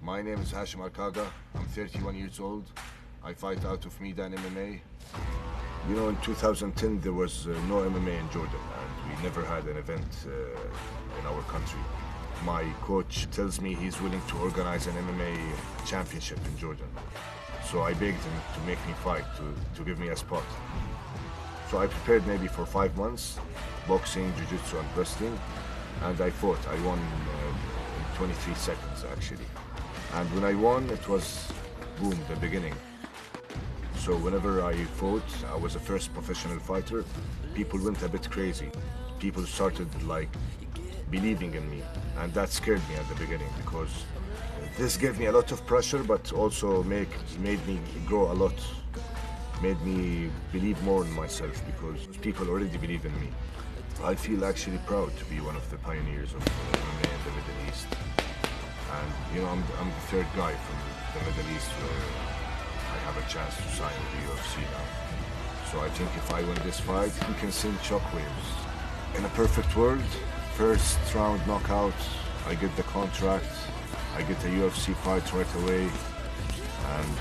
My name is Hashim Al-Kaga. I'm 31 years old. I fight out of Midan MMA. You know, in 2010 there was no MMA in Jordan, and we never had an event in our country. My coach tells me he's willing to organize an MMA championship in Jordan. So I begged him to make me fight, to give me a spot. So I prepared maybe for 5 months, boxing, jiu-jitsu and wrestling, and I fought. I won in 23 seconds actually. And when I won, it was boom, the beginning. So whenever I fought, I was the first professional fighter, people went a bit crazy. People started like believing in me, and that scared me at the beginning because this gave me a lot of pressure, but also made me grow a lot, made me believe more in myself because people already believe in me. I feel actually proud to be one of the pioneers of MMA in the Middle East. And you know, I'm the third guy from the Middle East where I have a chance to sign with the UFC now. So I think if I win this fight, we can send shockwaves. In a perfect world, first round knockout, I get the contract, I get a UFC fight right away, and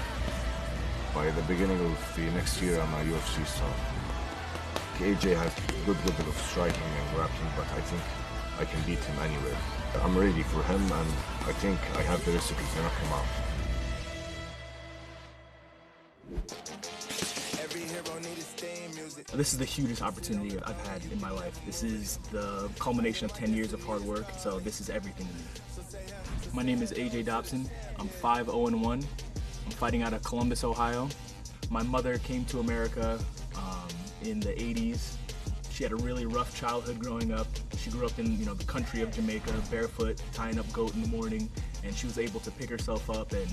by the beginning of the next year, I'm a UFC star. AJ has good level of striking and grappling, but I think I can beat him anywhere. I'm ready for him, and I think I have the recipe to knock him out. This is the hugest opportunity I've had in my life. This is the culmination of 10 years of hard work, so this is everything to me. My name is AJ Dobson. I'm 5-0-1. I'm fighting out of Columbus, Ohio. My mother came to America in the 80s. She had a really rough childhood growing up. She grew up in the country of Jamaica, barefoot, tying up goat in the morning, and she was able to pick herself up and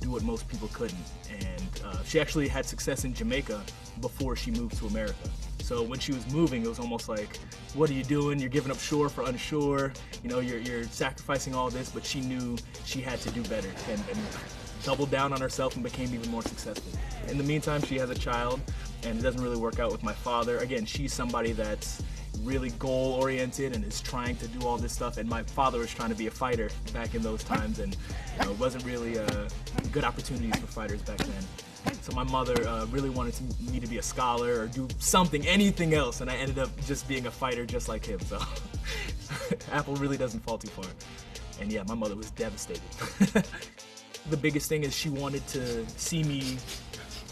do what most people couldn't. And she actually had success in Jamaica before she moved to America. So when she was moving, it was almost like, what are you doing? You're giving up shore for unsure. You're sacrificing all this, but she knew she had to do better and doubled down on herself and became even more successful. In the meantime, she has a child, and it doesn't really work out with my father. Again, she's somebody that's really goal-oriented and is trying to do all this stuff, and my father was trying to be a fighter back in those times, and it wasn't really good opportunities for fighters back then. So my mother really wanted me to be a scholar or do something, anything else, and I ended up just being a fighter just like him, so apple really doesn't fall too far. And yeah, my mother was devastated. The biggest thing is she wanted to see me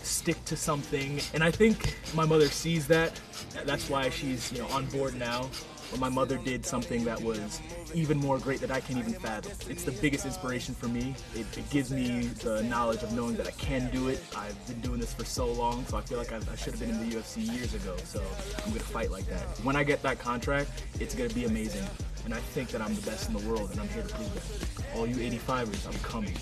stick to something, and I think my mother sees that. That's why she's on board now. When my mother did something that was even more great that I can't even fathom. It's the biggest inspiration for me. It gives me the knowledge of knowing that I can do it. I've been doing this for so long, so I feel like I should have been in the UFC years ago, so I'm gonna fight like that. When I get that contract, it's gonna be amazing, and I think that I'm the best in the world, and I'm here to prove that. All you 85ers, I'm coming.